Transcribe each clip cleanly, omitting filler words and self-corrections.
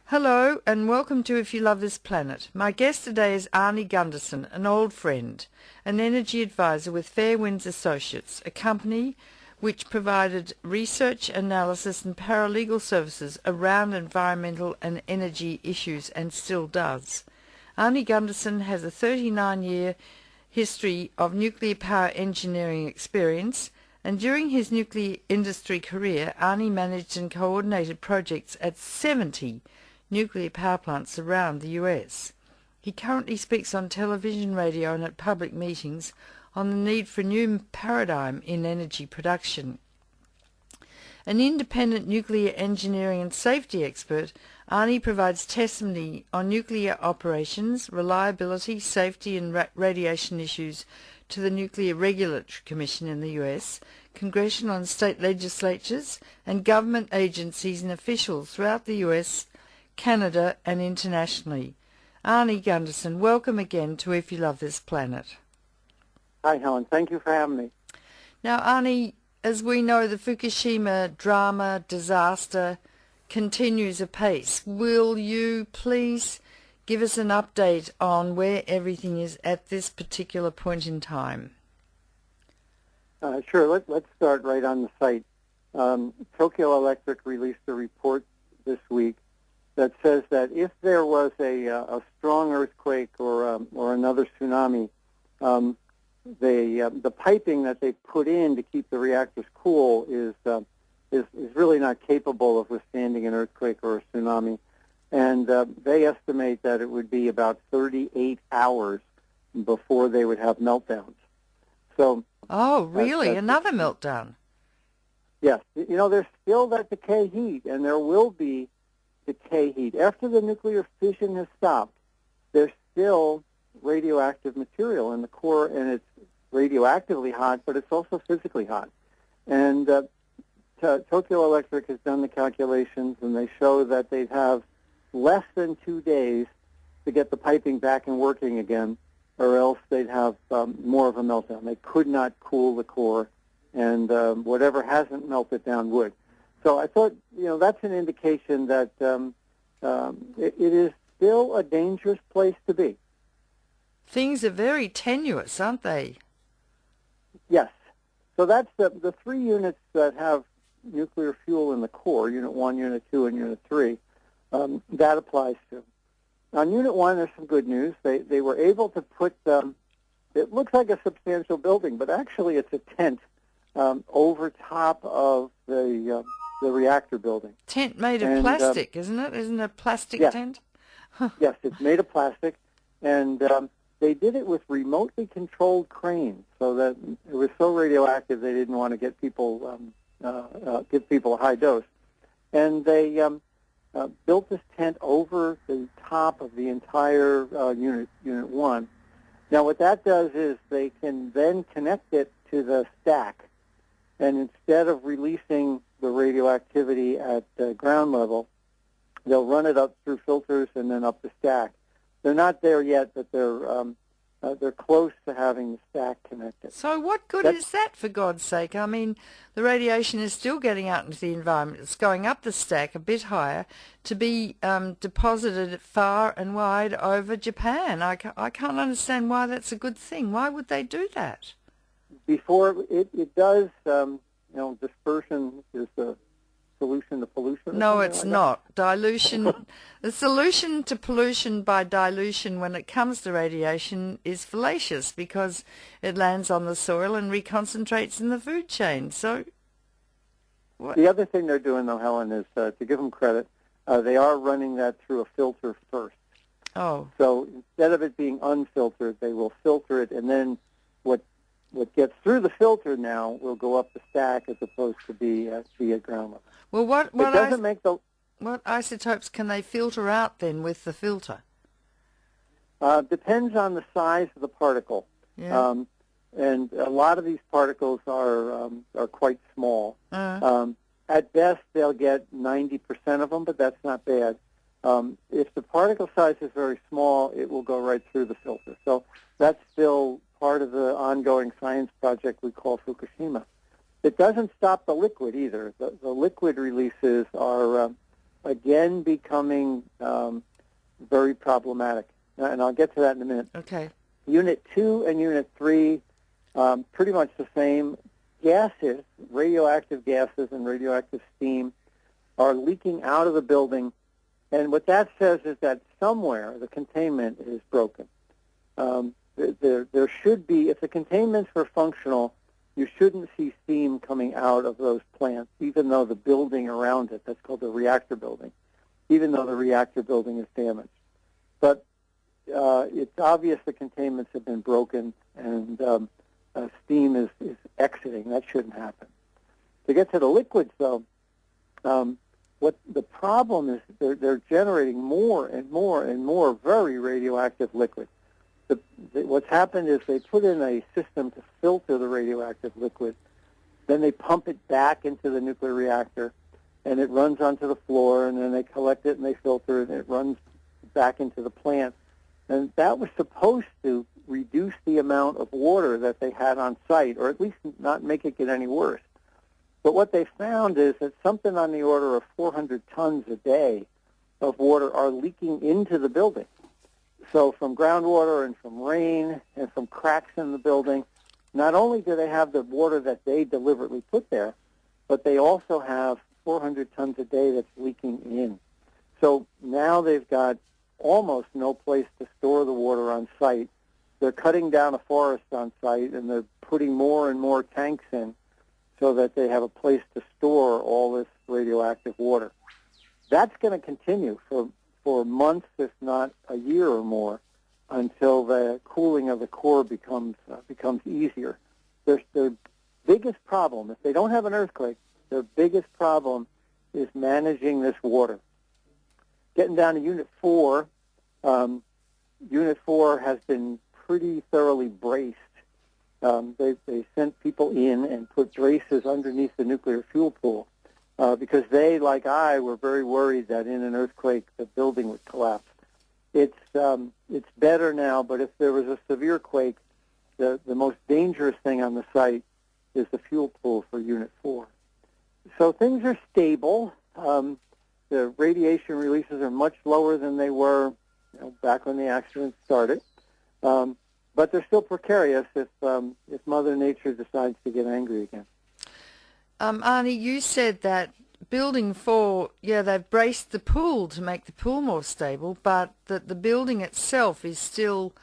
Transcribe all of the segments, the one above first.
Hello and welcome to If You Love This Planet. My guest today is Arnie Gundersen, an old friend, an energy advisor with Fairwinds Associates, a company which provided research, analysis and paralegal services around environmental and energy issues and still does. Arnie Gundersen has a 39-year history of nuclear power engineering experience, and during his nuclear industry career, Arnie managed and coordinated projects at 70 nuclear power plants around the US. He currently speaks on television, radio and at public meetings on the need for a new paradigm in energy production. An independent nuclear engineering and safety expert, Arnie provides testimony on nuclear operations, reliability, safety and radiation issues to the Nuclear Regulatory Commission in the US, congressional and state legislatures and government agencies and officials throughout the US, Canada and internationally. Arnie Gundersen, welcome again to If You Love This Planet. Hi, Helen. Thank you for having me. Now, Arnie, as we know, the Fukushima drama, disaster, continues apace. Will you please give us an update on where everything is at this particular point in time? Sure. Let's start right on the site. Tokyo Electric released a report this week that says that if there was a strong earthquake or another tsunami, the piping that they put in to keep the reactors cool is really not capable of withstanding an earthquake or a tsunami, and they estimate that it would be about 38 hours before they would have meltdowns. So. Oh, really? Another meltdown? Yes. You know, there's still that decay heat, and there will be decay heat. After the nuclear fission has stopped, there's still radioactive material in the core, and it's radioactively hot, but it's also physically hot. And Tokyo Electric has done the calculations, and they show that they'd have less than 2 days to get the piping back and working again, or else they'd have more of a meltdown. They could not cool the core, and whatever hasn't melted down would. So I thought, that's an indication that it is still a dangerous place to be. Things are very tenuous, aren't they? Yes. So that's the three units that have nuclear fuel in the core, Unit 1, Unit 2, and Unit 3, that applies to. On Unit 1, there's some good news. They were able to put, it looks like a substantial building, but actually it's a tent over top of the reactor building. Tent made of plastic, isn't it? Isn't it a plastic tent? Yes, it's made of plastic, and they did it with remotely controlled cranes, so that it was so radioactive they didn't want to get people give people a high dose, and they built this tent over the top of the entire Unit 1. Now, what that does is they can then connect it to the stack, and instead of releasing the radioactivity at ground level, they'll run it up through filters and then up the stack. They're not there yet, but they're close to having the stack connected. So what good is that, for God's sake? I mean, the radiation is still getting out into the environment. It's going up the stack a bit higher to be deposited far and wide over Japan. I can't understand why that's a good thing. Why would they do that? Before it does, dispersion is the solution to pollution. No, it's not. Dilution, the solution to pollution by dilution when it comes to radiation is fallacious, because it lands on the soil and reconcentrates in the food chain. So, the other thing they're doing, though, Helen, is to give them credit, they are running that through a filter first. Oh. So instead of it being unfiltered, they will filter it, and then what gets through the filter now will go up the stack as opposed to be at ground level. Well, what isotopes can they filter out then with the filter? Depends on the size of the particle. Yeah. And a lot of these particles are quite small. At best, they'll get 90% of them, but that's not bad. If the particle size is very small, it will go right through the filter. So that's still part of the ongoing science project we call Fukushima. It doesn't stop the liquid either. The liquid releases are again becoming very problematic. And I'll get to that in a minute. Okay. Unit 2 and Unit 3, pretty much the same. Gases, radioactive gases and radioactive steam, are leaking out of the building. And what that says is that somewhere the containment is broken. There should be, if the containments were functional, you shouldn't see steam coming out of those plants, even though the building around it, that's called the reactor building, even though the reactor building is damaged. But it's obvious the containments have been broken, and steam is exiting. That shouldn't happen. To get to the liquids, though, what the problem is, they're generating more and more and more very radioactive liquid. What's happened is they put in a system to filter the radioactive liquid. Then they pump it back into the nuclear reactor, and it runs onto the floor, and then they collect it and they filter it, and it runs back into the plant. And that was supposed to reduce the amount of water that they had on site, or at least not make it get any worse. But what they found is that something on the order of 400 tons a day of water are leaking into the building. So from groundwater and from rain and from cracks in the building, not only do they have the water that they deliberately put there, but they also have 400 tons a day that's leaking in. So now they've got almost no place to store the water on site. They're cutting down a forest on site, and they're putting more and more tanks in so that they have a place to store all this radioactive water. That's going to continue for months, if not a year or more, until the cooling of the core becomes easier. Their biggest problem, if they don't have an earthquake, their biggest problem is managing this water. Getting down to Unit 4, Unit 4 has been pretty thoroughly braced. They sent people in and put braces underneath the nuclear fuel pool because they, like I, were very worried that in an earthquake the building would collapse. It's better now, but if there was a severe quake, the most dangerous thing on the site is the fuel pool for Unit 4. So things are stable. The radiation releases are much lower than they were back when the accident started. But they're still precarious if Mother Nature decides to get angry again. Arnie, you said that Building 4, they've braced the pool to make the pool more stable, but that the building itself is still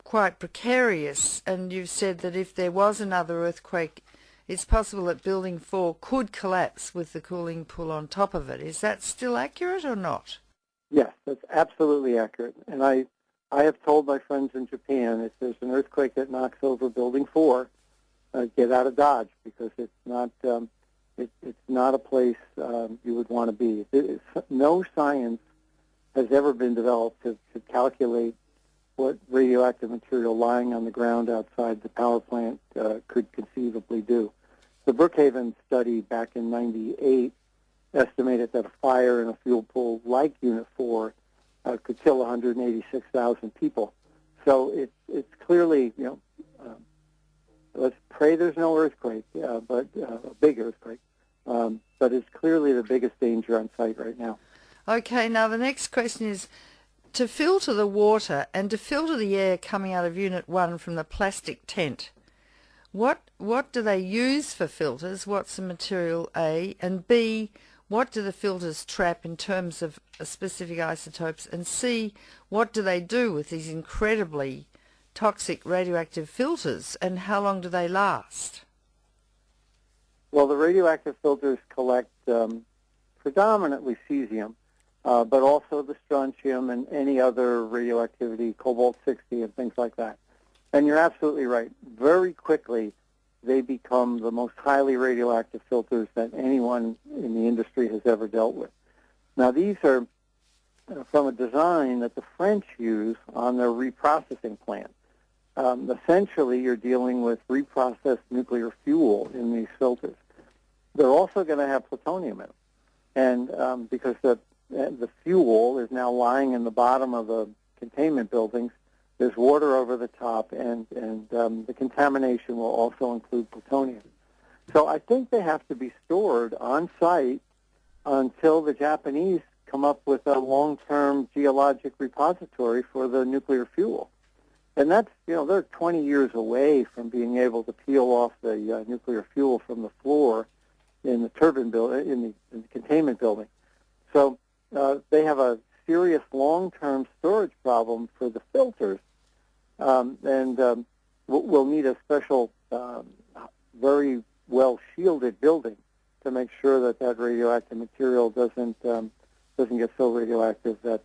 quite precarious. And you've said that if there was another earthquake, it's possible that Building 4 could collapse with the cooling pool on top of it. Is that still accurate or not? Yes, that's absolutely accurate. And I have told my friends in Japan, if there's an earthquake that knocks over Building 4, get out of Dodge, because it's not a place you would want to be. No science has ever been developed to calculate what radioactive material lying on the ground outside the power plant could conceivably do. The Brookhaven study back in '98 estimated that a fire in a fuel pool like Unit 4 could kill 186,000 people. So it's clearly, let's pray there's no earthquake, but a big earthquake. But it's clearly the biggest danger on site right now. Okay, now the next question is, to filter the water and to filter the air coming out of Unit 1 from the plastic tent, what do they use for filters? What's the material, A? And B, what do the filters trap in terms of specific isotopes? And C, what do they do with these incredibly toxic radioactive filters, and how long do they last? Well, the radioactive filters collect predominantly cesium, but also the strontium and any other radioactivity, cobalt-60 and things like that. And you're absolutely right. Very quickly, they become the most highly radioactive filters that anyone in the industry has ever dealt with. Now, these are from a design that the French use on their reprocessing plant. Essentially, you're dealing with reprocessed nuclear fuel in these filters. They're also going to have plutonium in them. And because the fuel is now lying in the bottom of the containment buildings, there's water over the top, and the contamination will also include plutonium. So I think they have to be stored on site until the Japanese come up with a long-term geologic repository for the nuclear fuel. And that's, they're 20 years away from being able to peel off the nuclear fuel from the floor in the turbine building, in the containment building. So they have a serious long-term storage problem for the filters, and we'll need a special, very well-shielded building to make sure that radioactive material doesn't get so radioactive that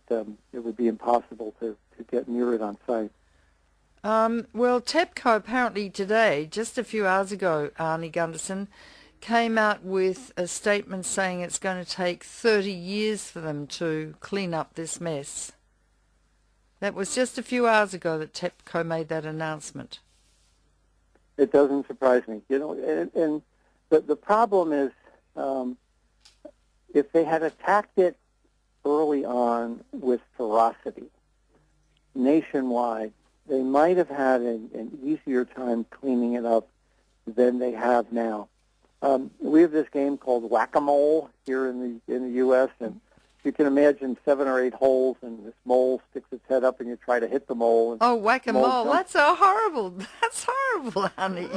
it would be impossible to get near it on site. Well, TEPCO apparently today, just a few hours ago, Arnie Gundersen, came out with a statement saying it's going to take 30 years for them to clean up this mess. That was just a few hours ago that TEPCO made that announcement. It doesn't surprise me. And the problem is if they had attacked it early on with ferocity, nationwide, they might have had an easier time cleaning it up than they have now. We have this game called whack-a-mole here in the U.S., and you can imagine 7 or 8 holes, and this mole sticks its head up, and you try to hit the mole. Oh, whack-a-mole! That's so horrible. That's horrible, honey.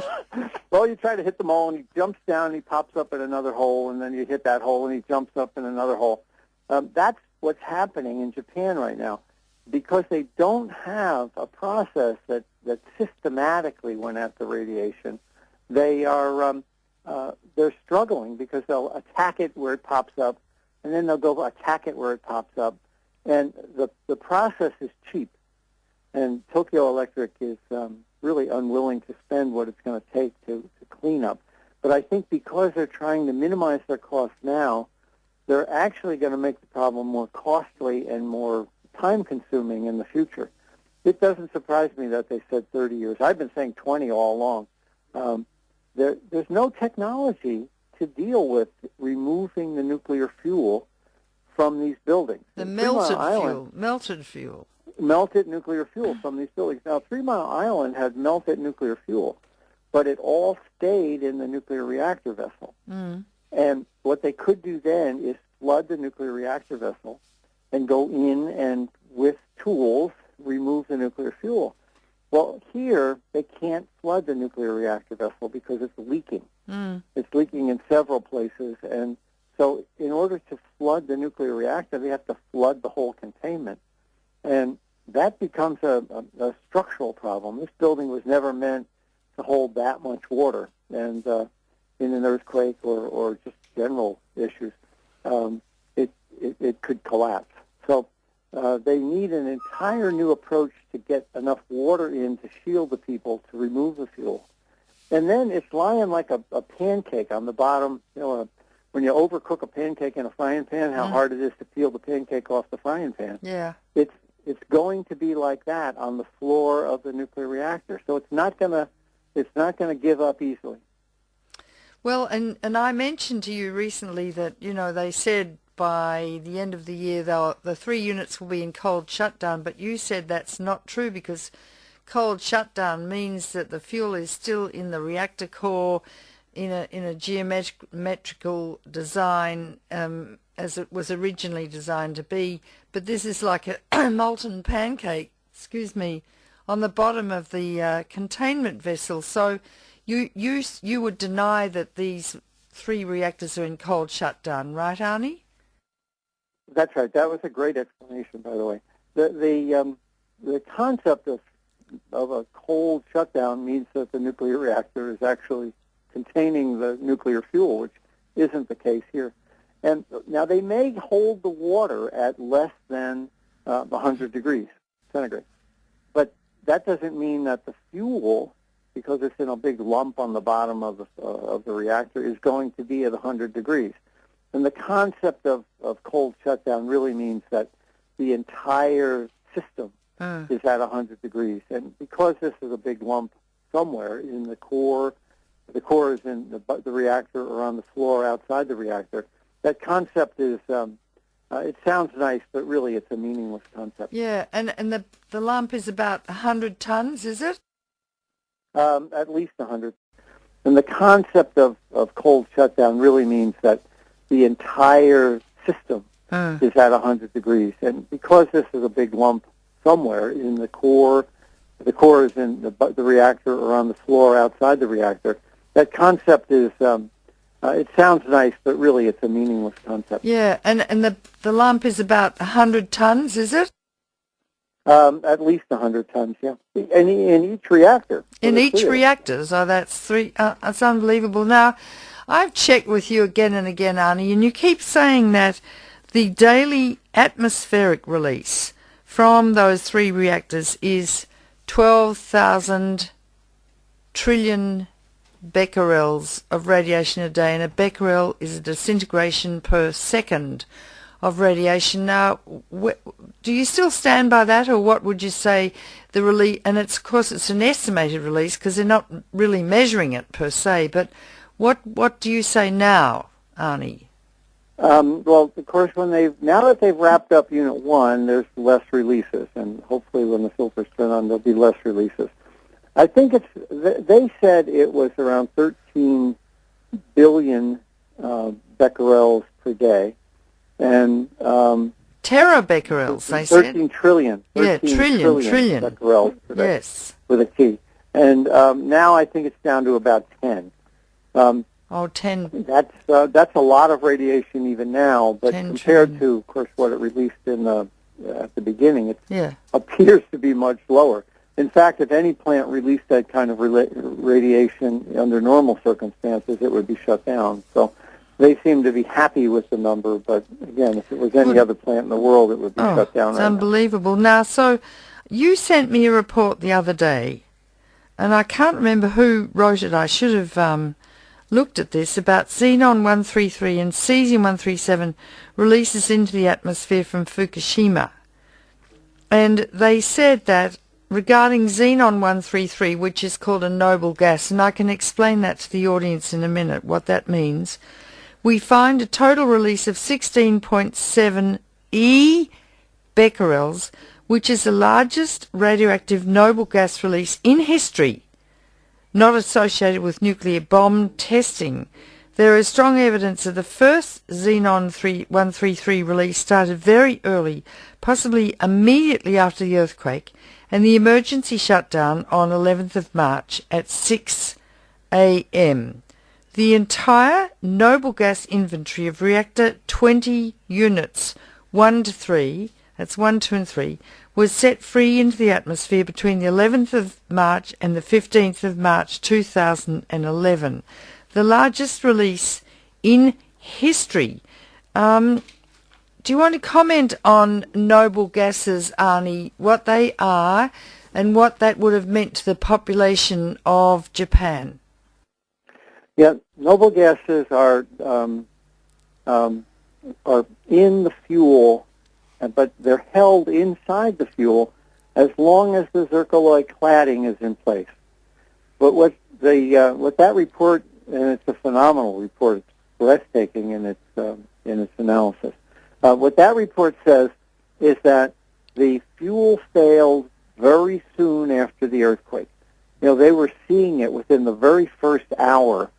Well, you try to hit the mole, and he jumps down, and he pops up in another hole, and then you hit that hole, and he jumps up in another hole. That's what's happening in Japan right now, because they don't have a process that systematically went at the radiation. They're struggling because they'll attack it where it pops up, and then they'll go attack it where it pops up. And the process is cheap, and Tokyo Electric is really unwilling to spend what it's going to take to clean up. But I think because they're trying to minimize their costs now, they're actually going to make the problem more costly and more time-consuming in the future. It doesn't surprise me that they said 30 years. I've been saying 20 all along. There's no technology to deal with removing the nuclear fuel from these buildings. The melted fuel. Melted nuclear fuel from these buildings. Now, 3 Mile Island had melted nuclear fuel, but it all stayed in the nuclear reactor vessel. Mm. And what they could do then is flood the nuclear reactor vessel and go in and, with tools, remove the nuclear fuel. Well, here, they can't flood the nuclear reactor vessel because it's leaking. Mm. It's leaking in several places, and so in order to flood the nuclear reactor, they have to flood the whole containment. And that becomes a structural problem. This building was never meant to hold that much water, and in an earthquake or just general issues, it could collapse. So they need an entire new approach to get enough water in to shield the people, to remove the fuel. And then it's lying like a pancake on the bottom. When you overcook a pancake in a frying pan, how hard it is to peel the pancake off the frying pan. Yeah. It's going to be like that on the floor of the nuclear reactor. So it's not gonna give up easily. Well, and I mentioned to you recently that, they said by the end of the year the 3 units will be in cold shutdown, but you said that's not true because cold shutdown means that the fuel is still in the reactor core in a geometrical design as it was originally designed to be. But this is like a molten pancake, on the bottom of the containment vessel. So you would deny that these 3 reactors are in cold shutdown, right, Arnie? That's right. That was a great explanation, by the way. The concept of a cold shutdown means that the nuclear reactor is actually containing the nuclear fuel, which isn't the case here. And now they may hold the water at less than 100 degrees centigrade, but that doesn't mean that the fuel, because it's in a big lump on the bottom of the reactor, is going to be at 100 degrees. And the concept of cold shutdown really means that the entire system is at 100 degrees. And because this is a big lump somewhere in the core is in the reactor or on the floor outside the reactor, that concept is, it sounds nice, but really it's a meaningless concept. Yeah, and the lump is about 100 tons, is it? At least 100. And the concept of cold shutdown really means that the entire system is at 100 degrees. And because this is a big lump somewhere in the core is in the reactor or on the floor outside the reactor, that concept is, it sounds nice, but really it's a meaningless concept. Yeah, and the lump is about 100 tons, is it? At least 100 tons, yeah. In each reactor. In each reactor, so that's three. That's unbelievable. Now, I've checked with you again and again, Arnie, and you keep saying that the daily atmospheric release from those three reactors is 12,000 trillion becquerels of radiation a day, and a becquerel is a disintegration per second of radiation. Now, do you still stand by that, or what would you say the release? And it's, of course, it's an estimated release because they're not really measuring it per se. But what do you say now, Arnie? Well, of course, now that they've wrapped up Unit 1, there's less releases, and hopefully when the filters turn on, there'll be less releases. I think they said it was around 13 billion becquerels per day. And terabecquerels, they 13 trillion. 13 trillion becquerels per day. Yes. With a T. And now I think it's down to about 10. 10. That's a lot of radiation even now, but compared to, of course, what it released at the beginning, it appears to be much lower. In fact, if any plant released that kind of radiation under normal circumstances, it would be shut down. So they seem to be happy with the number, but again, if it was any other plant in the world, it would be shut down. It's unbelievable. Now, so you sent me a report the other day, and I can't remember who wrote it. I should have looked at this, about xenon-133 and cesium-137 releases into the atmosphere from Fukushima. And they said that regarding xenon-133, which is called a noble gas, and I can explain that to the audience in a minute, what that means, we find a total release of 16.7 becquerels, which is the largest radioactive noble gas release in history, not associated with nuclear bomb testing. There is strong evidence that the first xenon-133 release started very early, possibly immediately after the earthquake, and the emergency shutdown on 11th of March at 6 a.m. The entire noble gas inventory of reactor 20 units, 1 to 3, that's 1, 2 and 3, was set free into the atmosphere between the 11th of March and the 15th of March 2011. The largest release in history. Do you want to comment on noble gases, Arnie, what they are and what that would have meant to the population of Japan? Yeah, noble gases are in the fuel, but they're held inside the fuel as long as the zircaloy cladding is in place. But what that report, and it's a phenomenal report, it's breathtaking in its analysis. What that report says is that the fuel failed very soon after the earthquake. You know, they were seeing it within the very first hour,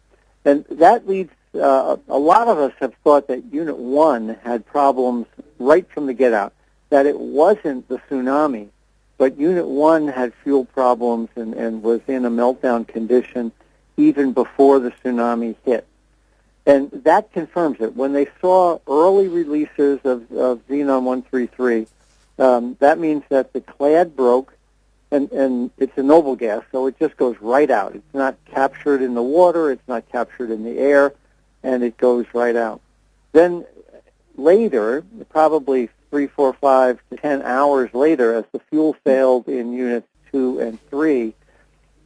and that leads. A lot of us have thought that Unit 1 had problems right from the get-out, that it wasn't the tsunami, but Unit 1 had fuel problems and was in a meltdown condition even before the tsunami hit. And that confirms it. When they saw early releases of xenon-133, that means that the clad broke, and it's a noble gas, so it just goes right out. It's not captured in the water, it's not captured in the air, and it goes right out. Then later, probably 3, 4, 5 to 10 hours later, as the fuel failed in Units 2 and 3,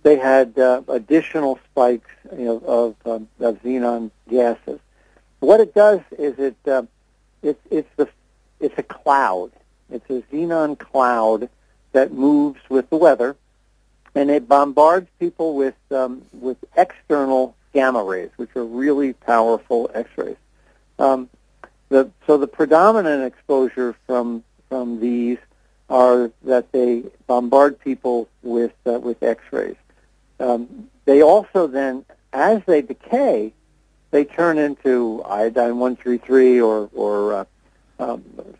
they had additional spikes of xenon gases. What it does is it's a cloud. It's a xenon cloud that moves with the weather, and it bombards people with external gamma rays, which are really powerful X-rays. So the predominant exposure from these are that they bombard people with X-rays. They also then, as they decay, they turn into iodine 133 or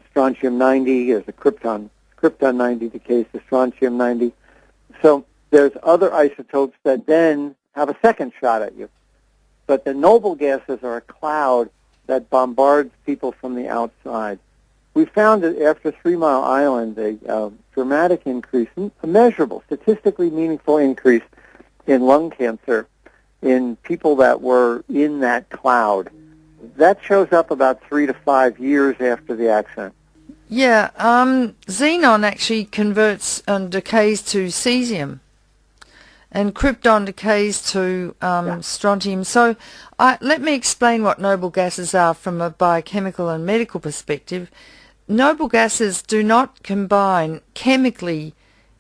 strontium 90. There's a krypton 90 decays to strontium 90. So there's other isotopes that then have a second shot at you. But the noble gases are a cloud that bombards people from the outside. We found that after 3 Mile Island, a dramatic increase, a measurable, statistically meaningful increase in lung cancer in people that were in that cloud. That shows up about 3 to 5 years after the accident. Yeah, xenon actually converts and decays to cesium, and krypton decays to strontium. So let me explain what noble gases are from a biochemical and medical perspective. Noble gases do not combine chemically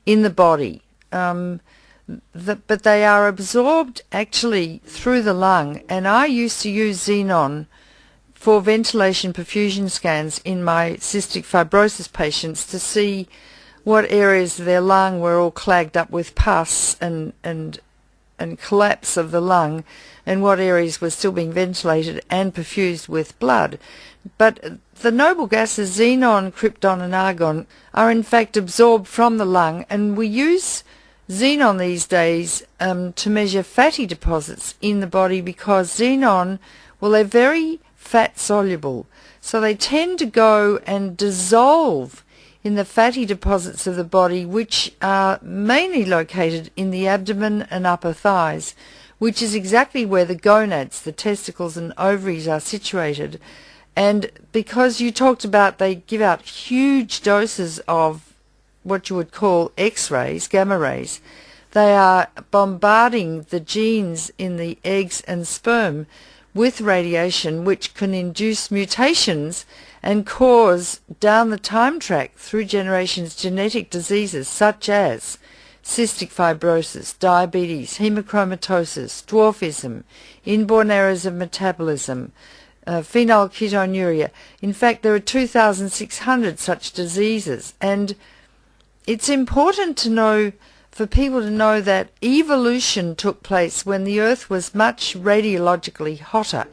in the body, but they are absorbed actually through the lung, and I used to use xenon for ventilation perfusion scans in my cystic fibrosis patients to see what areas of their lung were all clogged up with pus and collapse of the lung, and what areas were still being ventilated and perfused with blood. But the noble gases xenon, krypton and argon are in fact absorbed from the lung, and we use xenon these days to measure fatty deposits in the body, because xenon, well, they're very fat soluble, so they tend to go and dissolve in the fatty deposits of the body, which are mainly located in the abdomen and upper thighs, which is exactly where the gonads, the testicles and ovaries, are situated. And because you talked about they give out huge doses of what you would call X-rays, gamma rays, they are bombarding the genes in the eggs and sperm with radiation, which can induce mutations and cause, down the time track through generations, genetic diseases such as cystic fibrosis, diabetes, hemochromatosis, dwarfism, inborn errors of metabolism, phenylketonuria. In fact, there are 2,600 such diseases, and it's important to know, for people to know, that evolution took place when the Earth was much radiologically hotter,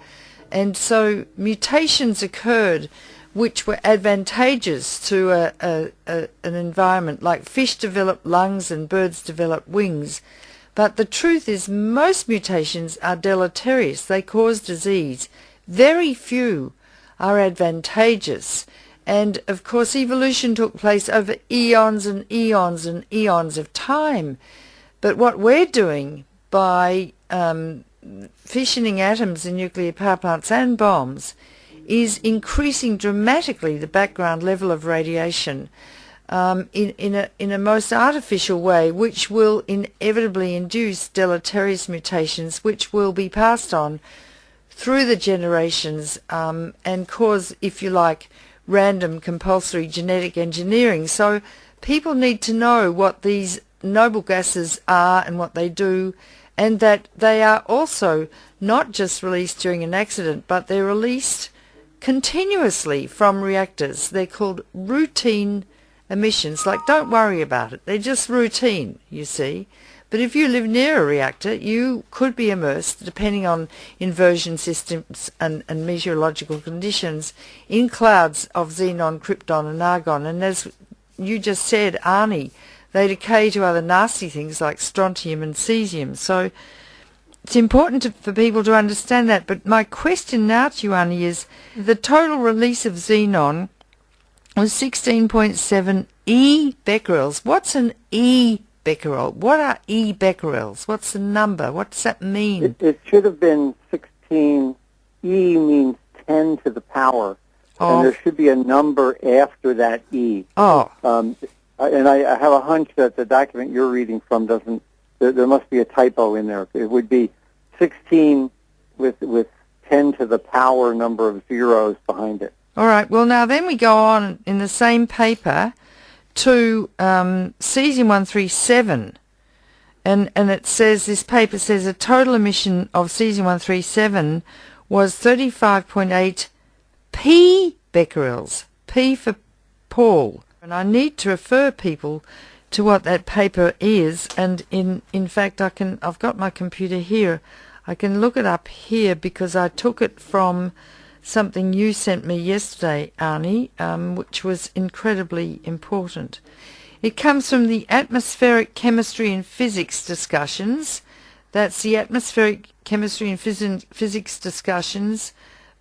and so mutations occurred which were advantageous to an environment. Like fish develop lungs and birds develop wings, but the truth is most mutations are deleterious. They cause disease. Very few are advantageous. And of course evolution took place over eons and eons and eons of time. But what we're doing by fissioning atoms in nuclear power plants and bombs is increasing dramatically the background level of radiation in a most artificial way, which will inevitably induce deleterious mutations which will be passed on through the generations and cause, if you like, random compulsory genetic engineering. So people need to know what these noble gases are and what they do, and that they are also not just released during an accident, but they're released continuously from reactors. They're called routine emissions. Like, don't worry about it. They're just routine, you see. But if you live near a reactor, you could be immersed, depending on inversion systems and meteorological conditions, in clouds of xenon, krypton and argon. And as you just said, Arnie, they decay to other nasty things like strontium and cesium. So it's important for people to understand that. But my question now to you, Arnie, is the total release of xenon was 16.7 e-becquerels. What's an e-becquerel? What are e-becquerels? What's the number? What does that mean? It should have been 16. E means 10 to the power. And there should be a number after that E. Oh. And I have a hunch that the document you're reading from doesn't, there must be a typo in there. It would be 16 with 10 to the power number of zeros behind it. All right. Well, now then we go on in the same paper to cesium-137. And it says, this paper says a total emission of cesium-137 was 35.8 p-becquerels. P for Paul. And I need to refer people to what that paper is, and in fact I've got my computer here. I can look it up here because I took it from something you sent me yesterday, Arnie, which was incredibly important. It comes from the Atmospheric Chemistry and Physics discussions. That's the Atmospheric Chemistry and Physics discussions,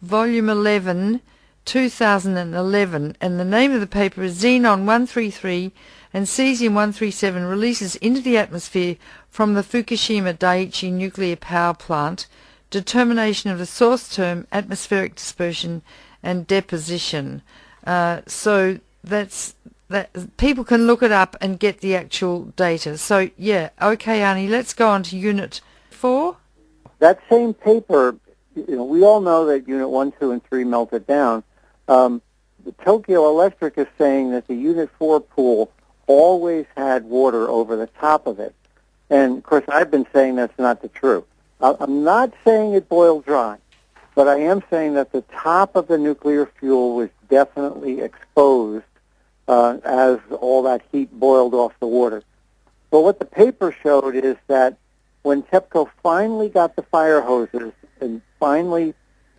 Volume 11, 2011, and the name of the paper is Xenon-133 and Cesium-137 releases into the atmosphere from the Fukushima Daiichi nuclear power plant, determination of the source term, atmospheric dispersion and deposition. So that people can look it up and get the actual data. So yeah, okay, Arnie, let's go on to Unit 4. That same paper, we all know that Unit 1, 2, and 3 melted down. The Tokyo Electric is saying that the Unit 4 pool always had water over the top of it. And, of course, I've been saying that's not the truth. I'm not saying it boiled dry, but I am saying that the top of the nuclear fuel was definitely exposed as all that heat boiled off the water. But what the paper showed is that when TEPCO finally got the fire hoses and finally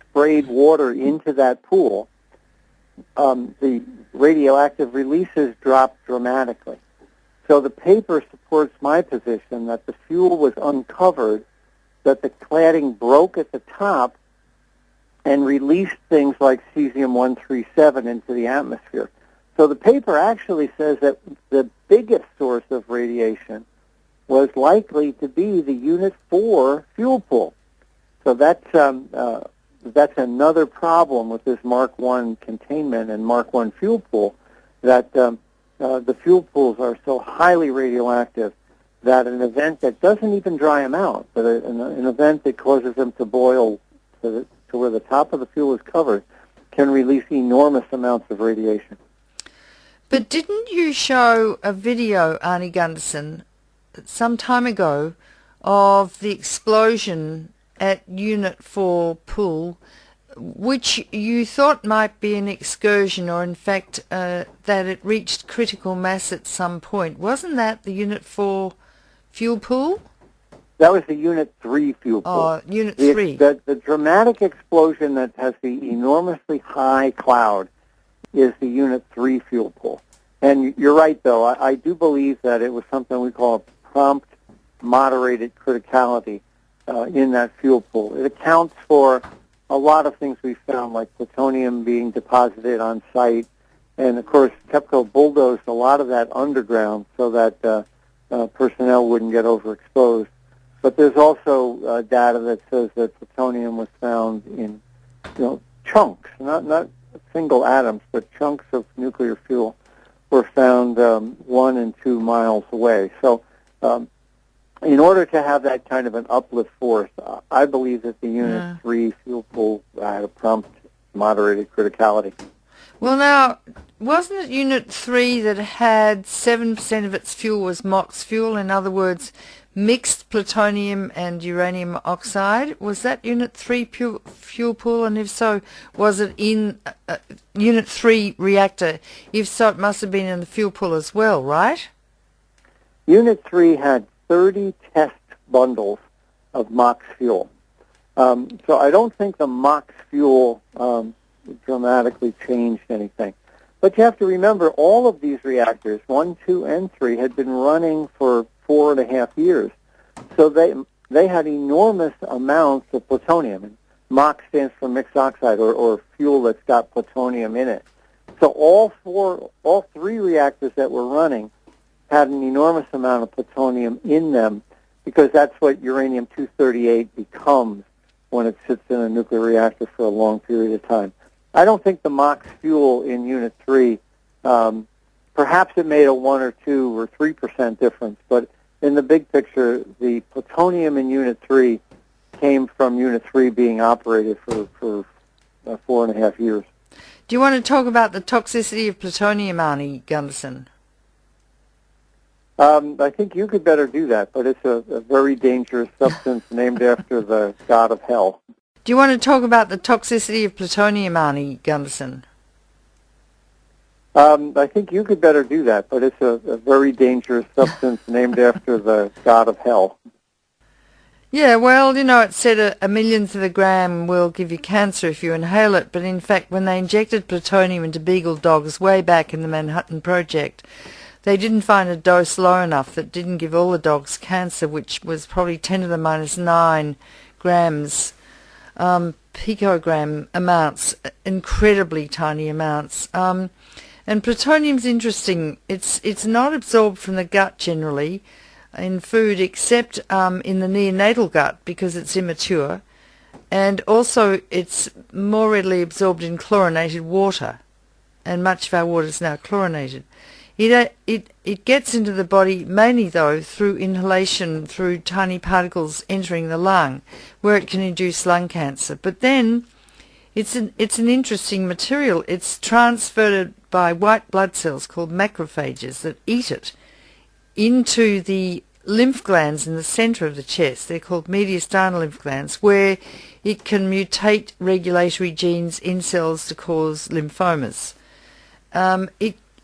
sprayed water into that pool, the radioactive releases dropped dramatically. So the paper supports my position that the fuel was uncovered, that the cladding broke at the top and released things like cesium-137 into the atmosphere. So the paper actually says that the biggest source of radiation was likely to be the Unit 4 fuel pool. So that's another problem with this Mark I containment and Mark I fuel pool, that the fuel pools are so highly radioactive that an event that doesn't even dry them out, but an event that causes them to boil to where the top of the fuel is covered, can release enormous amounts of radiation. But didn't you show a video, Arnie Gundersen, some time ago of the explosion at Unit 4 pool, which you thought might be an excursion, or in fact that it reached critical mass at some point? Wasn't that the Unit 4 fuel pool? That was the Unit 3 fuel pool. Oh, Unit 3. The dramatic explosion that has the enormously high cloud is the Unit 3 fuel pool. And you're right, though. I do believe that it was something we call a prompt moderated criticality in that fuel pool. It accounts for a lot of things we found, like plutonium being deposited on site. And, of course, TEPCO bulldozed a lot of that underground so that personnel wouldn't get overexposed. But there's also data that says that plutonium was found in, chunks, not single atoms, but chunks of nuclear fuel were found 1 and 2 miles away. So in order to have that kind of an uplift force, I believe that the Unit 3 fuel pool had a prompt moderated criticality. Well, now, wasn't it Unit 3 that had 7% of its fuel was MOX fuel, in other words, mixed plutonium and uranium oxide? Was that Unit 3 fuel pool, and if so, was it in Unit 3 reactor? If so, it must have been in the fuel pool as well, right? Unit 3 had 30 test bundles of MOX fuel. So I don't think the MOX fuel dramatically changed anything. But you have to remember, all of these reactors, 1, 2, and 3, had been running for 4.5 years. So they had enormous amounts of plutonium. And MOX stands for mixed oxide, or fuel that's got plutonium in it. So all 3 reactors that were running had an enormous amount of plutonium in them, because that's what uranium-238 becomes when it sits in a nuclear reactor for a long period of time. I don't think the MOX fuel in Unit 3, perhaps it made a 1 or 2 or 3% difference, but in the big picture, the plutonium in Unit 3 came from Unit 3 being operated for 4.5 years. Do you want to talk about the toxicity of plutonium, Arnie Gundersen? I think you could better do that, but it's a very dangerous substance named after the god of hell. Do you want to talk about the toxicity of plutonium, Arnie Gundersen? I think you could better do that, but it's a very dangerous substance named after the god of hell. Yeah, well, it said a millionth of a gram will give you cancer if you inhale it, but in fact when they injected plutonium into beagle dogs way back in the Manhattan Project, they didn't find a dose low enough that didn't give all the dogs cancer, which was probably 10 to the minus 9 grams, picogram amounts, incredibly tiny amounts. And plutonium's interesting. It's not absorbed from the gut generally in food except in the neonatal gut because it's immature, and also it's more readily absorbed in chlorinated water, and much of our water is now chlorinated. It gets into the body mainly though through inhalation, through tiny particles entering the lung, where it can induce lung cancer. But then it's an interesting material. It's transferred by white blood cells called macrophages that eat it into the lymph glands in the center of the chest. They're called mediastinal lymph glands, where it can mutate regulatory genes in cells to cause lymphomas.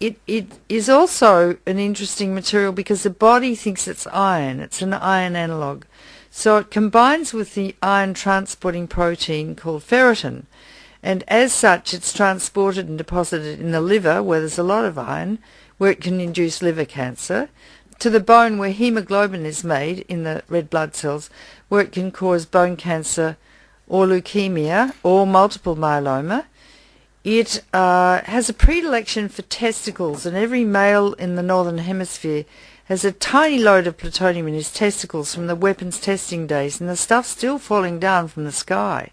It is also an interesting material because the body thinks it's iron. It's an iron analog. So it combines with the iron transporting protein called ferritin, and as such it's transported and deposited in the liver, where there's a lot of iron, where it can induce liver cancer, to the bone where hemoglobin is made in the red blood cells, where it can cause bone cancer or leukemia or multiple myeloma. It has a predilection for testicles, and every male in the northern hemisphere has a tiny load of plutonium in his testicles from the weapons testing days, and the stuff's still falling down from the sky.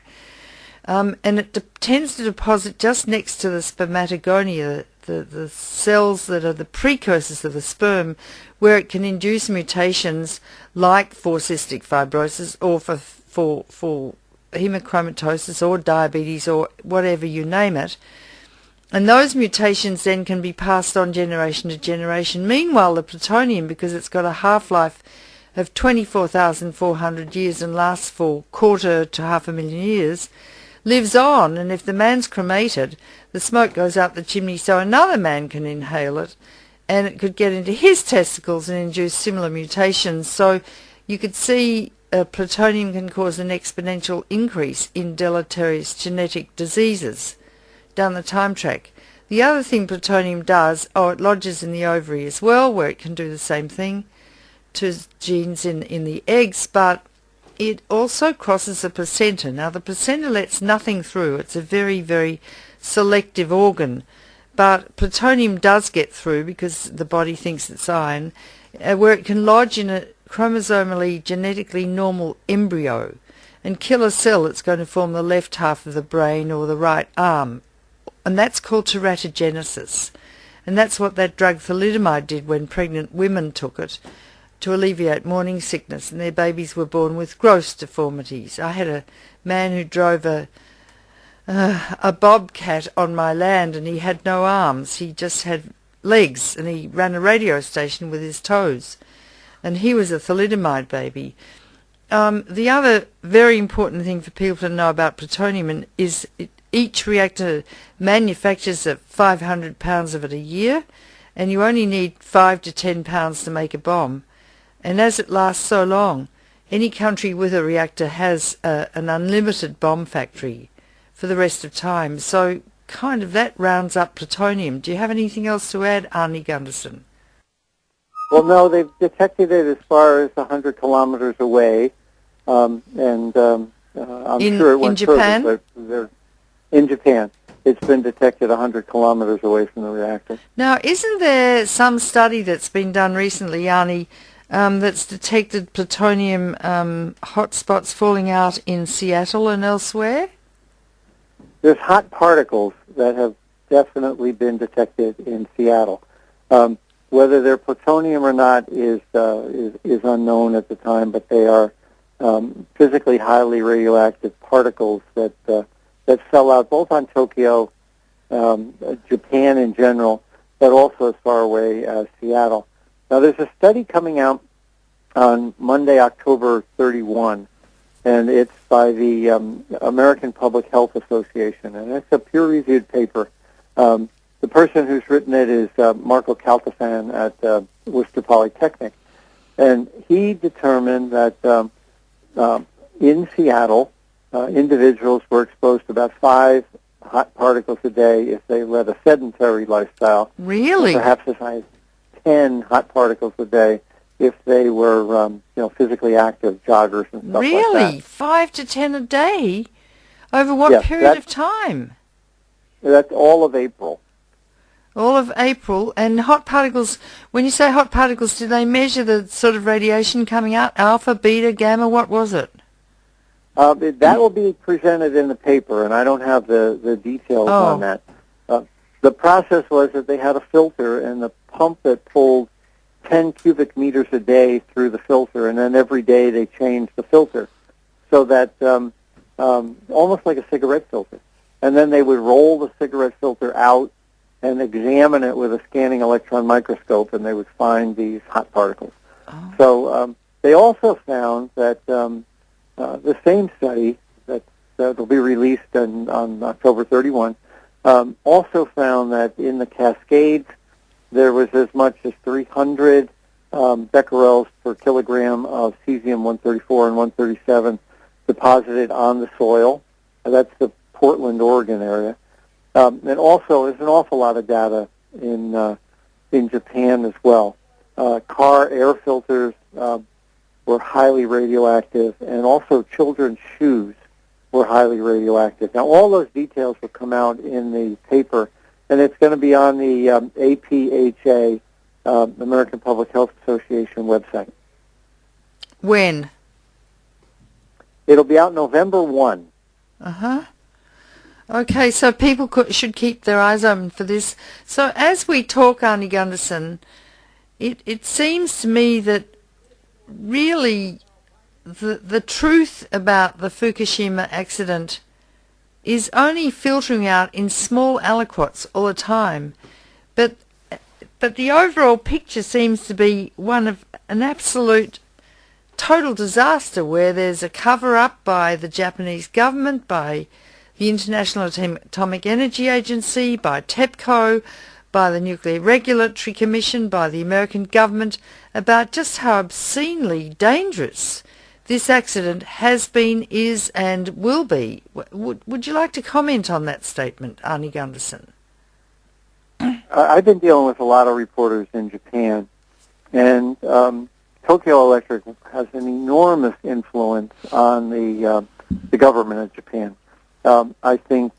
And it tends to deposit just next to the spermatogonia, the cells that are the precursors of the sperm, where it can induce mutations like for cystic fibrosis or for hemochromatosis or diabetes or whatever you name it. And those mutations then can be passed on generation to generation. Meanwhile, the plutonium, because it's got a half-life of 24,400 years and lasts for quarter to 500,000 years, lives on, and if the man's cremated, the smoke goes out the chimney so another man can inhale it, and it could get into his testicles and induce similar mutations. So you could see plutonium can cause an exponential increase in deleterious genetic diseases down the time track. The other thing plutonium does, it lodges in the ovary as well, where it can do the same thing to genes in the eggs, but it also crosses the placenta. Now the placenta lets nothing through. It's a very, very selective organ, but plutonium does get through because the body thinks it's iron, where it can lodge in a chromosomally genetically normal embryo and kill a cell that's going to form the left half of the brain or the right arm, and that's called teratogenesis. And that's what that drug thalidomide did when pregnant women took it, to alleviate morning sickness, and their babies were born with gross deformities. I had a man who drove a bobcat on my land, and he had no arms. He just had legs, and he ran a radio station with his toes, and he was a thalidomide baby. The other very important thing for people to know about plutonium is each reactor manufactures 500 pounds of it a year, and you only need 5 to 10 pounds to make a bomb. And as it lasts so long, any country with a reactor has an unlimited bomb factory for the rest of time. So kind of that rounds up plutonium. Do you have anything else to add, Arnie Gundersen? Well, no, they've detected it as far as 100 kilometers away, and I'm sure it went in Japan? further, but in Japan. It's been detected 100 kilometers away from the reactor. Now, isn't there some study that's been done recently, Arnie, that's detected plutonium hotspots falling out in Seattle and elsewhere? There's hot particles that have definitely been detected in Seattle. Whether they're plutonium or not is unknown at the time, but they are physically highly radioactive particles that fell out both on Tokyo, Japan in general, but also as far away as Seattle. Now, there's a study coming out on Monday, October 31, and it's by the American Public Health Association, and it's a peer-reviewed paper. The person who's written it is Marco Caltafan at Worcester Polytechnic, and he determined that in Seattle, individuals were exposed to about 5 hot particles a day if they led a sedentary lifestyle. Really? Perhaps as high as 10 hot particles a day if they were, physically active joggers and stuff like that. Really? 5 to 10 a day? Over what period of time? That's all of April. All of April. And hot particles, when you say hot particles, do they measure the sort of radiation coming out? Alpha, beta, gamma, what was it? That will be presented in the paper, and I don't have the details on that. The process was that they had a filter, and the pump that pulled 10 cubic meters a day through the filter, and then every day they changed the filter, so that almost like a cigarette filter. And then they would roll the cigarette filter out and examine it with a scanning electron microscope, and they would find these hot particles. Oh. So they also found that the same study that will be released on October 31 also found that in the Cascades there was as much as 300 becquerels per kilogram of cesium-134 and 137 deposited on the soil. That's the Portland, Oregon area. And also there's an awful lot of data in Japan as well. Car air filters were highly radioactive, and also children's shoes were highly radioactive. Now, all those details will come out in the paper, and it's going to be on the APHA, American Public Health Association website. When? It'll be out November 1. Uh-huh. Okay, so people should keep their eyes open for this. So as we talk, Arnie Gundersen, it seems to me that really the truth about the Fukushima accident is only filtering out in small aliquots all the time, but the overall picture seems to be one of an absolute total disaster, where there's a cover-up by the Japanese government, by the International Atomic Energy Agency, by TEPCO, by the Nuclear Regulatory Commission, by the American government, about just how obscenely dangerous this accident has been, is, and will be. Would you like to comment on that statement, Arnie Gundersen? I've been dealing with a lot of reporters in Japan, and Tokyo Electric has an enormous influence on the government of Japan. I think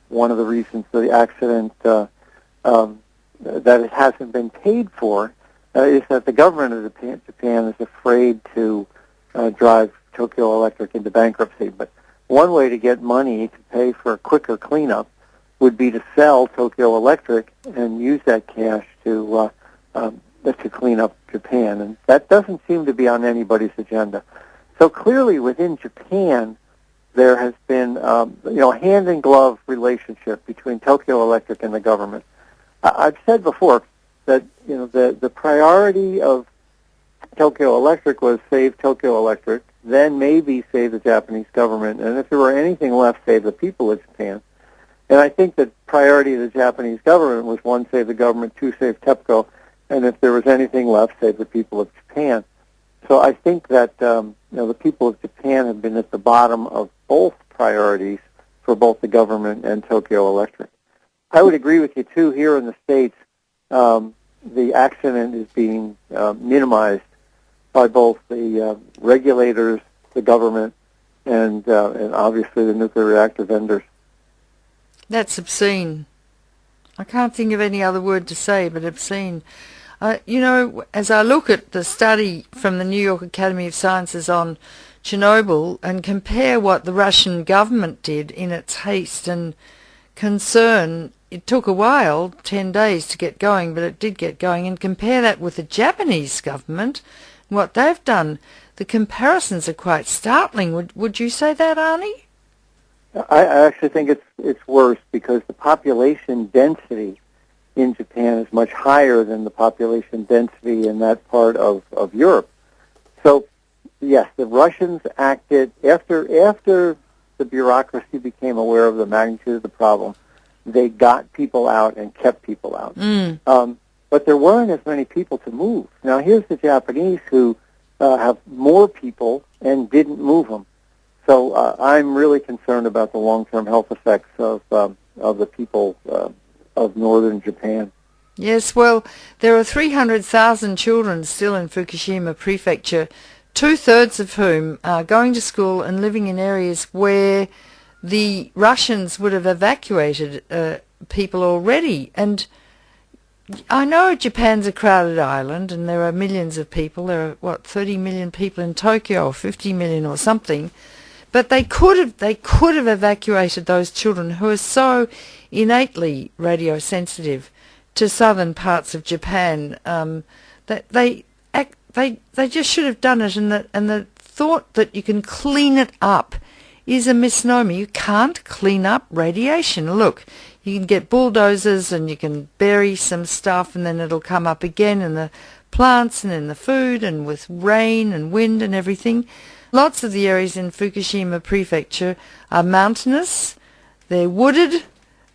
one of the reasons for the accident that it hasn't been paid for is that the government of Japan is afraid to drive Tokyo Electric into bankruptcy. But one way to get money to pay for a quicker cleanup would be to sell Tokyo Electric and use that cash to clean up Japan, and that doesn't seem to be on anybody's agenda. So clearly, within Japan, there has been a hand-in-glove relationship between Tokyo Electric and the government. I've said before that the priority of Tokyo Electric was save Tokyo Electric, then maybe save the Japanese government, and if there were anything left, save the people of Japan. And I think the priority of the Japanese government was, 1, save the government, 2, save TEPCO, and if there was anything left, save the people of Japan. So I think that the people of Japan have been at the bottom of both priorities for both the government and Tokyo Electric. I would agree with you, too. Here in the States, the accident is being minimized by both the regulators, the government, and obviously the nuclear reactor vendors. That's obscene. I can't think of any other word to say but obscene. As I look at the study from the New York Academy of Sciences on Chernobyl and compare what the Russian government did in its haste and concern, it took a while, 10 days to get going, but it did get going, and compare that with the Japanese government, what they've done, the comparisons are quite startling. Would you say that, Arnie? I actually think it's worse, because the population density in Japan is much higher than the population density in that part of Europe. So, yes, the Russians acted after the bureaucracy became aware of the magnitude of the problem. They got people out and kept people out. But there weren't as many people to move. Now, here's the Japanese who have more people and didn't move them. So I'm really concerned about the long-term health effects of the people of northern Japan. Yes, well, there are 300,000 children still in Fukushima Prefecture, two-thirds of whom are going to school and living in areas where the Russians would have evacuated people already. And I know Japan's a crowded island and there are millions of people. There are, 30 million people in Tokyo or 50 million or something. But they could have evacuated those children who are so innately radiosensitive to southern parts of Japan that they just should have done it. And the thought that you can clean it up is a misnomer. You can't clean up radiation. Look, you can get bulldozers and you can bury some stuff and then it'll come up again in the plants and in the food and with rain and wind and everything. Lots of the areas in Fukushima Prefecture are mountainous, they're wooded,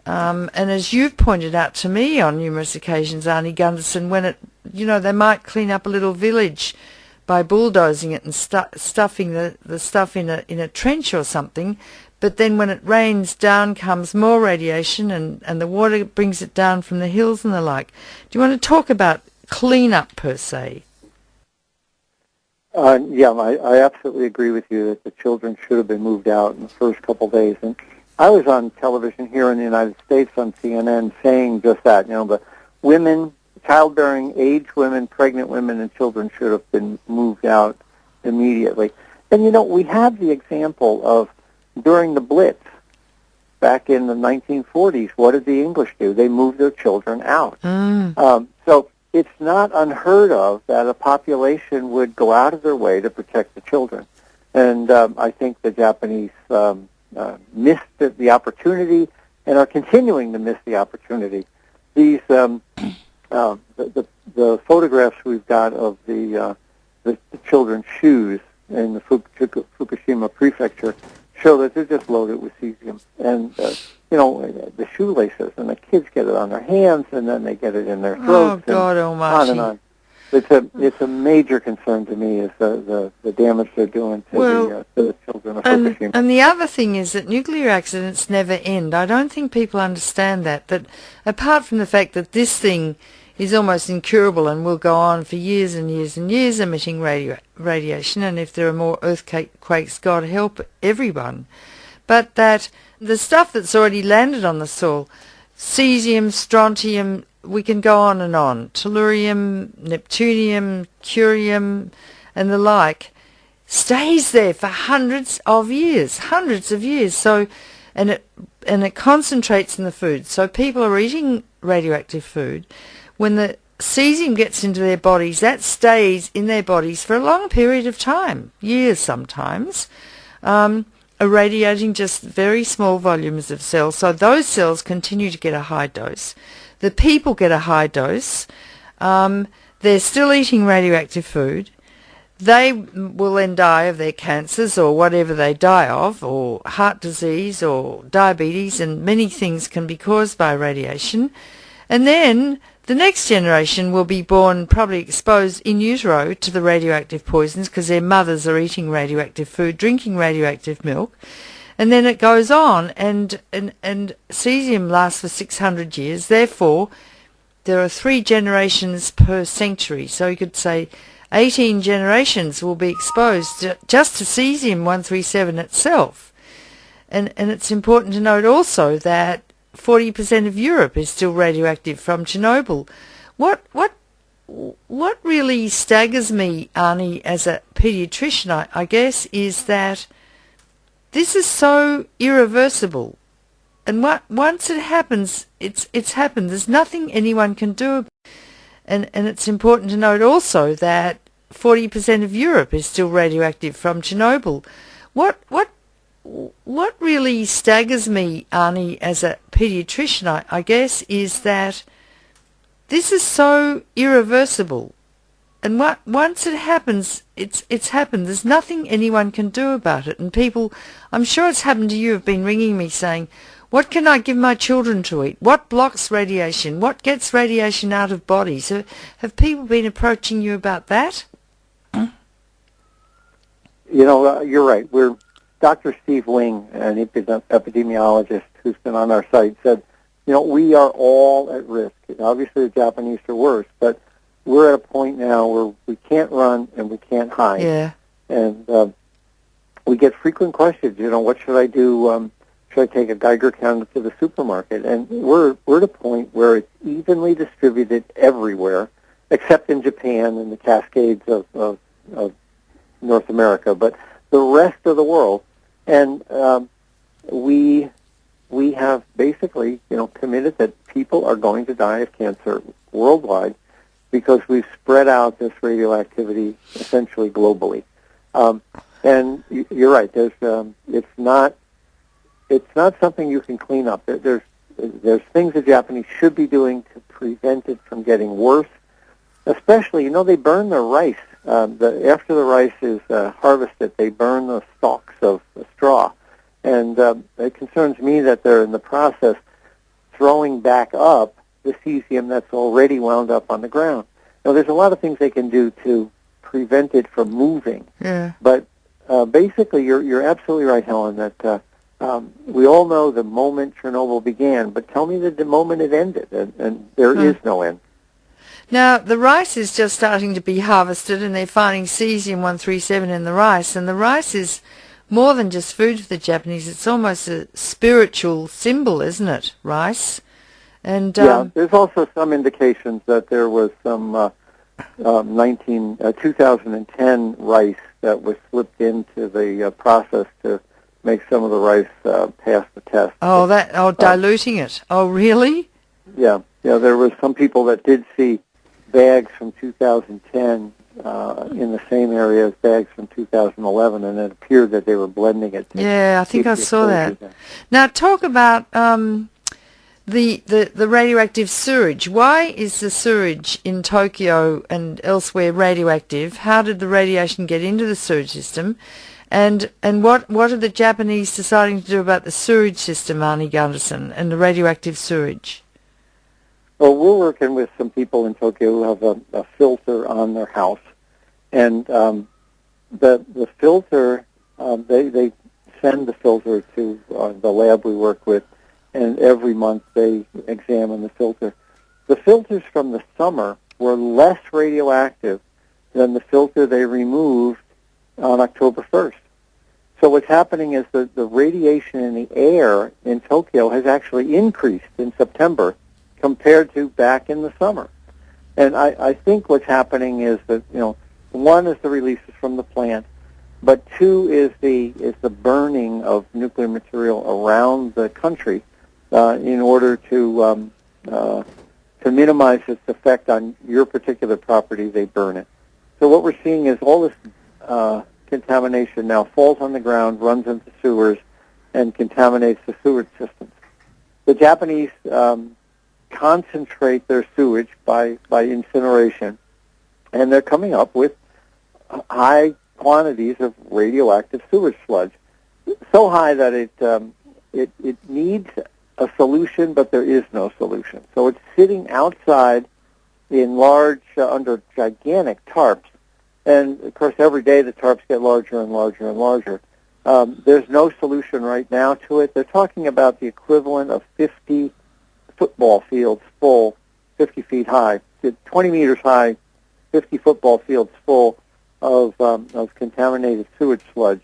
and as you've pointed out to me on numerous occasions, Arnie Gundersen, when they might clean up a little village by bulldozing it and stuffing the stuff in a trench or something, but then when it rains, down comes more radiation and the water brings it down from the hills and the like. Do you want to talk about clean-up per se? Yeah, I absolutely agree with you that the children should have been moved out in the first couple of days. And I was on television here in the United States on CNN saying just that. The women, childbearing age women, pregnant women, and children should have been moved out immediately. And, we have the example of during the Blitz back in the 1940s, what did the English do? They moved their children out. So it's not unheard of that a population would go out of their way to protect the children. And I think the Japanese missed the opportunity and are continuing to miss the opportunity. These the photographs we've got of the children's shoes in the Fukushima Prefecture show that they're just loaded with cesium. And the shoelaces, and the kids get it on their hands, and then they get it in their throats. Oh, God almighty. On and on. It's a major concern to me is the damage they're doing to the children of Fukushima. And the other thing is that nuclear accidents never end. I don't think people understand that apart from the fact that this thing is almost incurable and will go on for years and years and years emitting radiation, and if there are more earthquakes, God help everyone. But that the stuff that's already landed on the soil, cesium, strontium, we can go on and on, tellurium, neptunium, curium, and the like, stays there for hundreds of years. So, and it concentrates in the food. So people are eating radioactive food. When the cesium gets into their bodies, that stays in their bodies for a long period of time, years sometimes, irradiating just very small volumes of cells. So those cells continue to get a high dose. The people get a high dose. They're still eating radioactive food. They will then die of their cancers or whatever they die of, or heart disease or diabetes, and many things can be caused by radiation. And then the next generation will be born probably exposed in utero to the radioactive poisons because their mothers are eating radioactive food, drinking radioactive milk. And then it goes on, and cesium lasts for 600 years. Therefore, there are 3 generations per century. So you could say 18 generations will be exposed just to cesium-137 itself. And it's important to note also that 40% of Europe is still radioactive from Chernobyl. What really staggers me, Arnie, as a pediatrician, I guess, is that this is so irreversible. And once it happens, it's happened. There's nothing anyone can do. And it's important to note also that 40% of Europe is still radioactive from Chernobyl. What really staggers me, Arnie, as a pediatrician, I guess, is that this is so irreversible. And once it happens, it's happened. There's nothing anyone can do about it. And people, I'm sure it's happened to you, have been ringing me saying, what can I give my children to eat? What blocks radiation? What gets radiation out of bodies? Have people been approaching you about that? You're right. Dr. Steve Wing, an epidemiologist who's been on our site, said, we are all at risk. Obviously, the Japanese are worse, but we're at a point now where we can't run and we can't hide. Yeah. And we get frequent questions, what should I do? Should I take a Geiger counter to the supermarket? And we're at a point where it's evenly distributed everywhere, except in Japan and the Cascades of North America, but the rest of the world. And we have basically, committed that people are going to die of cancer worldwide because we've spread out this radioactivity essentially globally. And you're right. It's not something you can clean up. There's things the Japanese should be doing to prevent it from getting worse. Especially, they burn their rice. After the rice is harvested, they burn the stalks of the straw. And it concerns me that they're in the process throwing back up the cesium that's already wound up on the ground. Now, there's a lot of things they can do to prevent it from moving. Yeah. But basically, you're absolutely right, Helen, that we all know the moment Chernobyl began, but tell me the moment it ended, and there is no end. Now, the rice is just starting to be harvested, and they're finding cesium-137 in the rice, and the rice is more than just food for the Japanese. It's almost a spiritual symbol, isn't it, rice? And there's also some indications that there was some 2010 rice that was slipped into the process to make some of the rice pass the test. Diluting it. Oh, really? Yeah. There was some people that did see bags from 2010 in the same area as bags from 2011, and it appeared that they were blending it. Yeah, I think I saw that. Now, talk about the radioactive sewage. Why is the sewage in Tokyo and elsewhere radioactive? How did the radiation get into the sewage system? And what are the Japanese deciding to do about the sewage system, Arnie Gundersen, and the radioactive sewage? Well, we're working with some people in Tokyo who have a filter on their house, and the filter, they send the filter to the lab we work with, and every month they examine the filter. The filters from the summer were less radioactive than the filter they removed on October 1st. So what's happening is that the radiation in the air in Tokyo has actually increased in September compared to back in the summer. And I think what's happening is that, one is the releases from the plant, but two is the burning of nuclear material around the country in order to minimize its effect on your particular property. They burn it. So what we're seeing is all this contamination now falls on the ground, runs into sewers, and contaminates the sewage systems. The Japanese concentrate their sewage by incineration, and they're coming up with high quantities of radioactive sewage sludge, so high that it needs a solution, but there is no solution. So it's sitting outside in large, under gigantic tarps, and of course every day the tarps get larger and larger and larger. There's no solution right now to it. They're talking about the equivalent of 50 football fields full, 50 feet high, 20 meters high, 50 football fields full of contaminated sewage sludge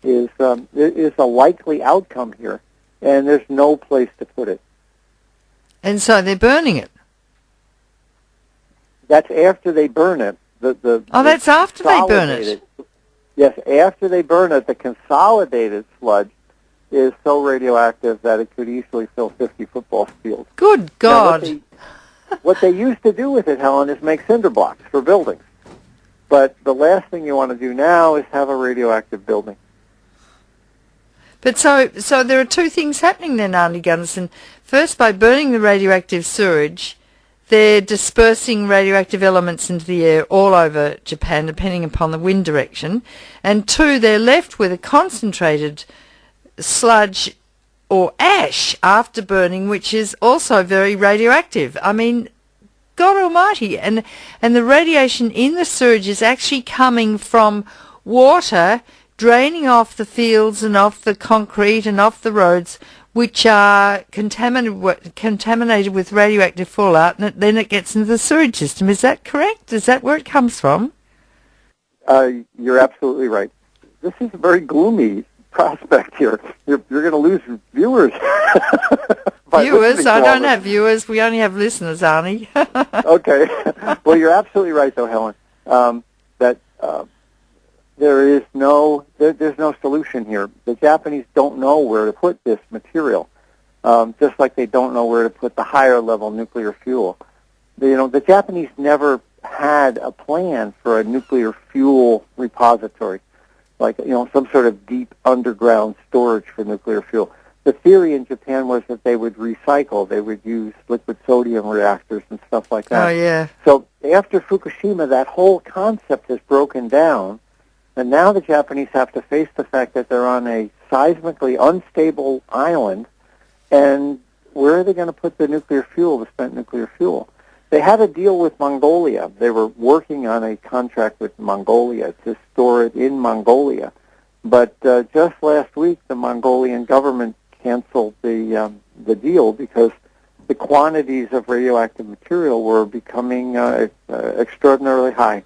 is a likely outcome here, and there's no place to put it. And so they're burning it. That's after they burn it. That's after they burn it. Yes, after they burn it, the consolidated sludge is so radioactive that it could easily fill 50 football fields. Good God. Now, what they used to do with it, Helen, is make cinder blocks for buildings. But the last thing you want to do now is have a radioactive building. But so there are two things happening then, Arnie Gundersen. First, by burning the radioactive sewage, they're dispersing radioactive elements into the air all over Japan, depending upon the wind direction. And two, they're left with a concentrated sludge or ash after burning, which is also very radioactive. I mean, God almighty. And the radiation in the sewage is actually coming from water draining off the fields and off the concrete and off the roads, which are contaminated with radioactive fallout, and then it gets into the sewage system. Is that correct? Is that where it comes from? You're absolutely right. This is a very gloomy prospect here. You're going to lose viewers. Viewers? I don't have viewers. We only have listeners, Arnie. Okay. Well, you're absolutely right, though, Helen, that there's no solution here. The Japanese don't know where to put this material, just like they don't know where to put the higher-level nuclear fuel. The Japanese never had a plan for a nuclear fuel repository, like some sort of deep underground storage for nuclear fuel. The theory in Japan was that they would recycle. They would use liquid sodium reactors and stuff like that. Oh, yeah. So after Fukushima, that whole concept has broken down, and now the Japanese have to face the fact that they're on a seismically unstable island, and where are they going to put the nuclear fuel, the spent nuclear fuel? They had a deal with Mongolia. They were working on a contract with Mongolia to store it in Mongolia. But just last week, the Mongolian government canceled the deal because the quantities of radioactive material were becoming extraordinarily high.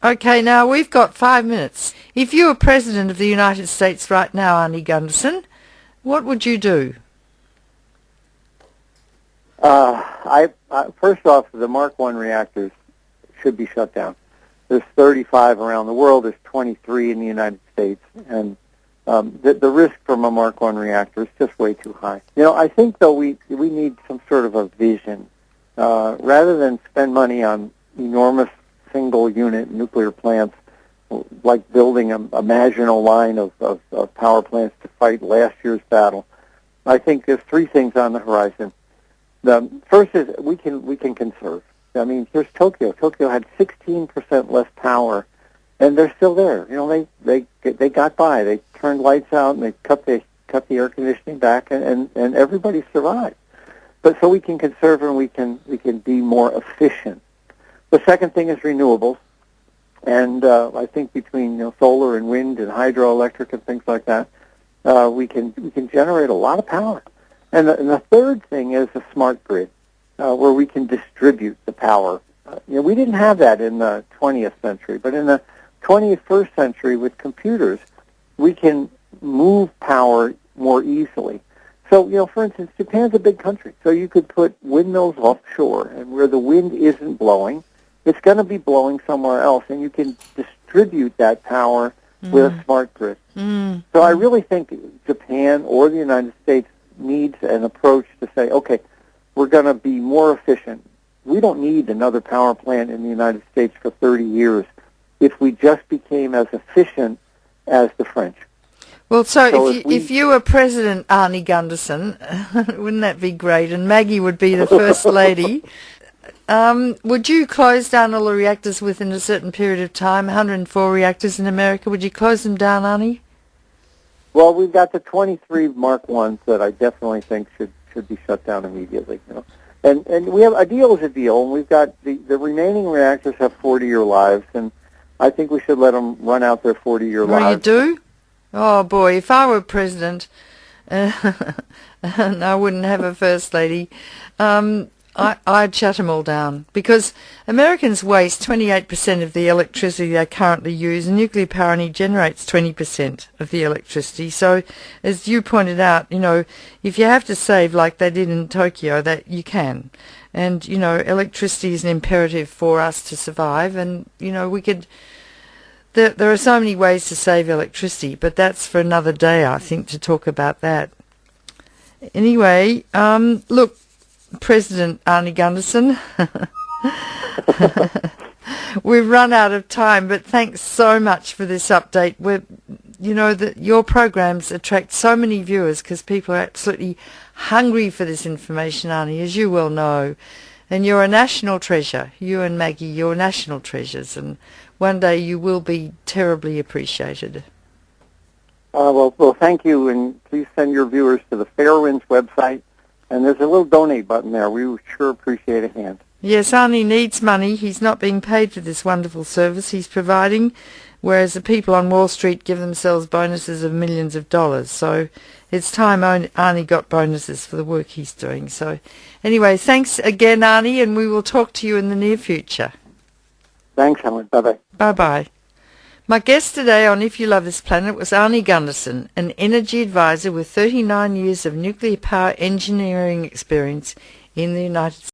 Okay, now we've got 5 minutes. If you were President of the United States right now, Arnie Gundersen, what would you do? First off, the Mark I reactors should be shut down. There's 35 around the world. There's 23 in the United States, and the risk from a Mark I reactor is just way too high. I think though we need some sort of a vision rather than spend money on enormous single-unit nuclear plants, like building a Maginot line of power plants to fight last year's battle. I think there's three things on the horizon. The first is we can conserve. I mean, here's Tokyo. Tokyo had 16% less power, and they're still there. They got by. They turned lights out and they cut the air conditioning back, and everybody survived. But so we can conserve and we can be more efficient. The second thing is renewables, and I think between solar and wind and hydroelectric and things like that, we can generate a lot of power. And the third thing is a smart grid, where we can distribute the power. We didn't have that in the 20th century, but in the 21st century with computers, we can move power more easily. So, for instance, Japan's a big country, so you could put windmills offshore, and where the wind isn't blowing, it's going to be blowing somewhere else, and you can distribute that power with a smart grid. So I really think Japan or the United States needs an approach to say, okay, we're going to be more efficient. We don't need another power plant in the United States for 30 years if we just became as efficient as the French. Well, so if you were President Arnie Gundersen, wouldn't that be great? And Maggie would be the First Lady. Would you close down all the reactors within a certain period of time? 104 reactors in America. Would you close them down, Arnie? Well, we've got the 23 Mark I's that I definitely think should be shut down immediately. And we have a deal is a deal, and we've got the remaining reactors have 40-year lives, and I think we should let them run out their 40-year lives. Oh, you do? Oh boy, if I were president, and I wouldn't have a first lady, I'd shut them all down, because Americans waste 28% of the electricity they currently use, and nuclear power only generates 20% of the electricity. So, as you pointed out, if you have to save like they did in Tokyo, that you can. And, electricity is an imperative for us to survive, and, we could... There are so many ways to save electricity, but that's for another day, I think, to talk about that. Anyway, look, President Arnie Gundersen, we've run out of time, but thanks so much for this update. Your programs attract so many viewers because people are absolutely hungry for this information, Arnie, as you well know. And you're a national treasure. You and Maggie, you're national treasures, and one day you will be terribly appreciated. Well, thank you, and please send your viewers to the Fairwinds website, and there's a little donate button there. We would sure appreciate a hand. Yes, Arnie needs money. He's not being paid for this wonderful service he's providing, whereas the people on Wall Street give themselves bonuses of millions of dollars. So it's time Arnie got bonuses for the work he's doing. So anyway, thanks again, Arnie, and we will talk to you in the near future. Thanks, Helen. Bye-bye. Bye-bye. My guest today on If You Love This Planet was Arnie Gundersen, an energy advisor with 39 years of nuclear power engineering experience in the United States.